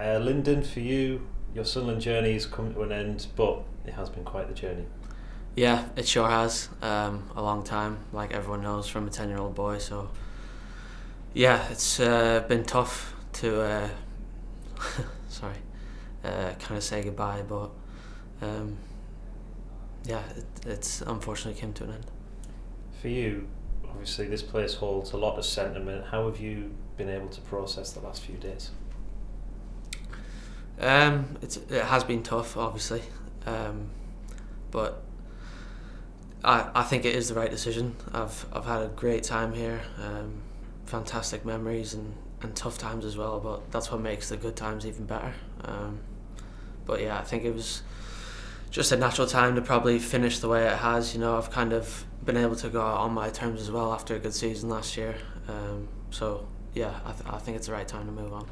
Lynden, for you, your Sunderland journey has come to an end, but it has been quite the journey. Yeah, it sure has. A long time, like everyone knows, from a 10-year-old boy. So, yeah, it's been tough to, sorry, kind of say goodbye, but yeah, it's unfortunately came to an end. For you, obviously, this place holds a lot of sentiment. How have you been able to process the last few days? It has been tough, obviously, but I think it is the right decision. I've had a great time here, fantastic memories and tough times as well. But that's what makes the good times even better. But yeah, I think it was just a natural time to probably finish the way it has. You know, I've kind of been able to go out on my terms as well after a good season last year. So yeah, I think it's the right time to move on.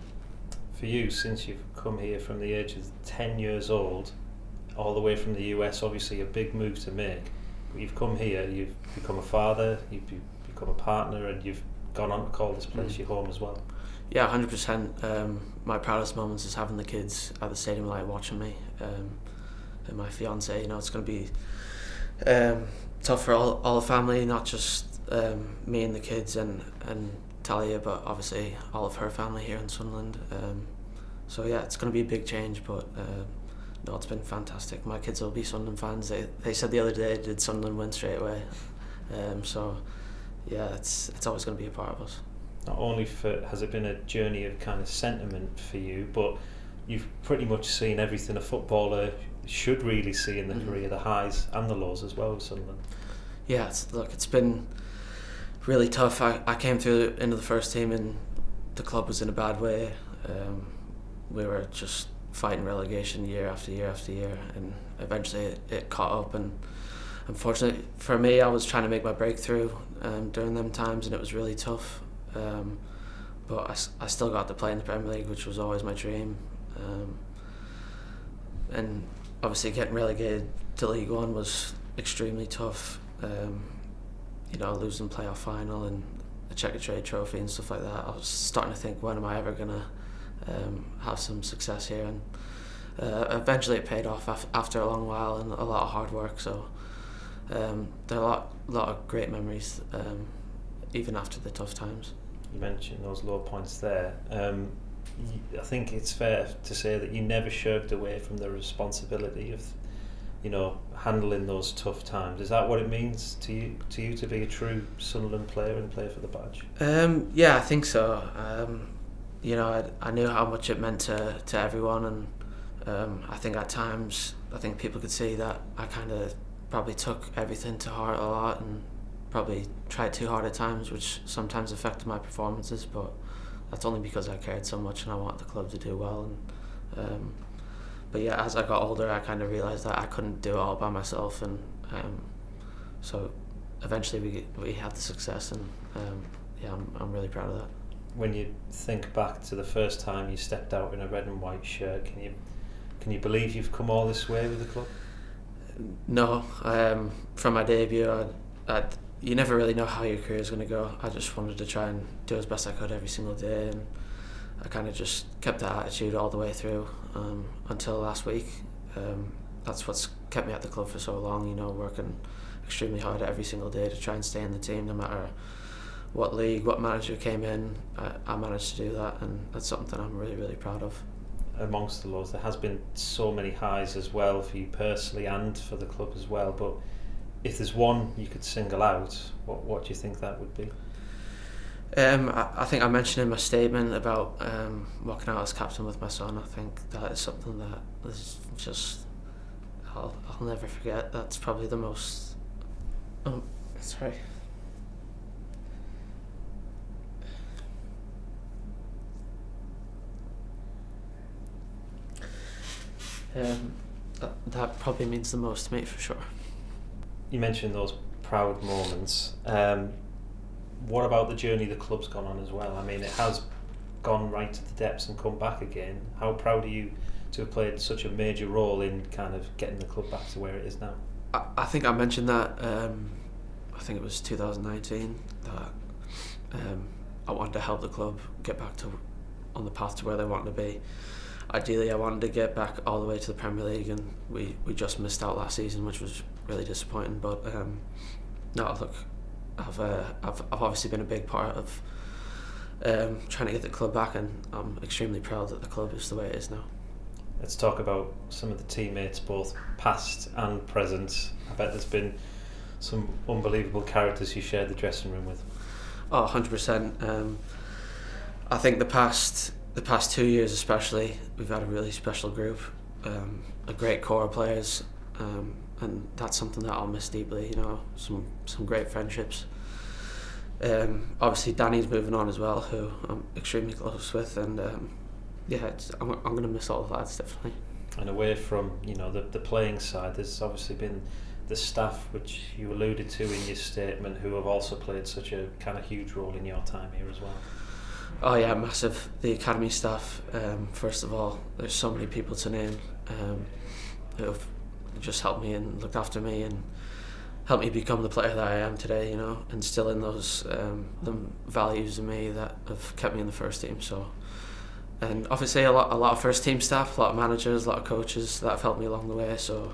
For you, since you've come here from the age of 10 years old, all the way from the US, obviously a big move to make. But you've come here, you've become a father, you've become a partner, and you've gone on to call this place your home as well. Yeah, 100%. My proudest moments is having the kids at the stadium light watching me, and my fiance. You know, it's going to be tough for all the family, not just me and the kids and Talia, but obviously all of her family here in Sunderland. So yeah, it's going to be a big change, but no, it's been fantastic. My kids will be Sunderland fans. They said the other day, did Sunderland win straight away? So yeah, it's always going to be a part of us. Not only has it been a journey of kind of sentiment for you, but you've pretty much seen everything a footballer should really see in the career, the highs and the lows as well with Sunderland. Yeah, it's been really tough. I came through into the first team and the club was in a bad way. We were just fighting relegation year after year after year, and eventually it caught up. And unfortunately for me, I was trying to make my breakthrough during them times, and it was really tough. But I still got to play in the Premier League, which was always my dream. And obviously getting relegated to League One was extremely tough. You know, losing playoff final and the Checker Trade Trophy and stuff like that. I was starting to think, when am I ever gonna have some success here? And eventually it paid off after a long while and a lot of hard work. So there are a lot of great memories, even after the tough times. You mentioned those low points there. I think it's fair to say that you never shirked away from the responsibility of, you know, handling those tough times. Is that what it means to you to be a true Sunderland player and play for the badge? Yeah, I think so. You know, I knew how much it meant to everyone, and I think at times, I think people could see that I kind of probably took everything to heart a lot and probably tried too hard at times, which sometimes affected my performances, but that's only because I cared so much and I wanted the club to do well. And but yeah, as I got older, I kind of realised that I couldn't do it all by myself, and so eventually we had the success, and yeah, I'm really proud of that. When you think back to the first time you stepped out in a red and white shirt, can you believe you've come all this way with the club? No, from my debut, you never really know how your career is going to go. I just wanted to try and do as best I could every single day, and I kind of just kept that attitude all the way through until last week. That's what's kept me at the club for so long, you know, working extremely hard every single day to try and stay in the team, no matter what league, what manager came in. I managed to do that, and that's something that I'm really, really proud of. Amongst the lows, there has been so many highs as well for you personally and for the club as well, but if there's one you could single out, what do you think that would be? I think I mentioned in my statement about walking out as captain with my son. I think that is something that is just I'll never forget. That's probably the most. Oh, sorry. That probably means the most to me for sure. You mentioned those proud moments. What about the journey the club's gone on as well? I mean, it has gone right to the depths and come back again. How proud are you to have played such a major role in kind of getting the club back to where it is now? I think I mentioned that. I think it was 2019 that I wanted to help the club get back to on the path to where they wanted to be. ideally I wanted to get back all the way to the Premier League, and we just missed out last season, which was really disappointing. But no, look, I've obviously been a big part of trying to get the club back, and I'm extremely proud that the club is the way it is now. Let's talk about some of the teammates, both past and present. I bet there's been some unbelievable characters you shared the dressing room with. Oh, 100%. I think the past 2 years especially, we've had a really special group, a great core of players, and that's something that I'll miss deeply. You know, some great friendships. Obviously Danny's moving on as well, who I'm extremely close with, and yeah, I'm going to miss all the lads, definitely. And away from, you know, the playing side, there's obviously been the staff, which you alluded to in your statement, who have also played such a kind of huge role in your time here as well. Oh yeah, massive. The academy staff, first of all, there's so many people to name who have just helped me and looked after me and helped me become the player that I am today, you know, instilling those the values in me that have kept me in the first team. So, and obviously a lot of first team staff, a lot of managers, a lot of coaches that have helped me along the way. So,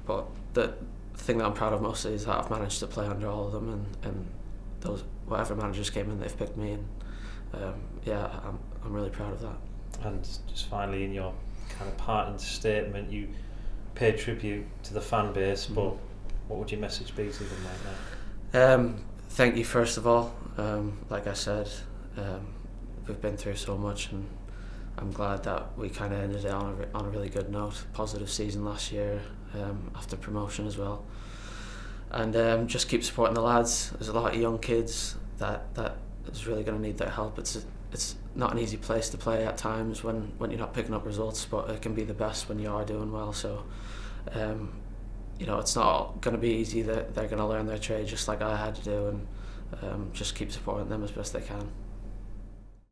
but the thing that I'm proud of mostly is that I've managed to play under all of them, and those whatever managers came in, they've picked me, and yeah, I'm really proud of that. And just finally, in your kind of parting statement, you pay tribute to the fan base, but what would your message be to them right now? Thank you, first of all. Like I said, we've been through so much, and I'm glad that we kind of ended it on a really good note. Positive season last year, after promotion as well. And just keep supporting the lads. There's a lot of young kids that is really going to need their help. It's not an easy place to play at times when you're not picking up results, but it can be the best when you are doing well. So, you know, it's not going to be easy. They're going to learn their trade just like I had to do, and just keep supporting them as best they can.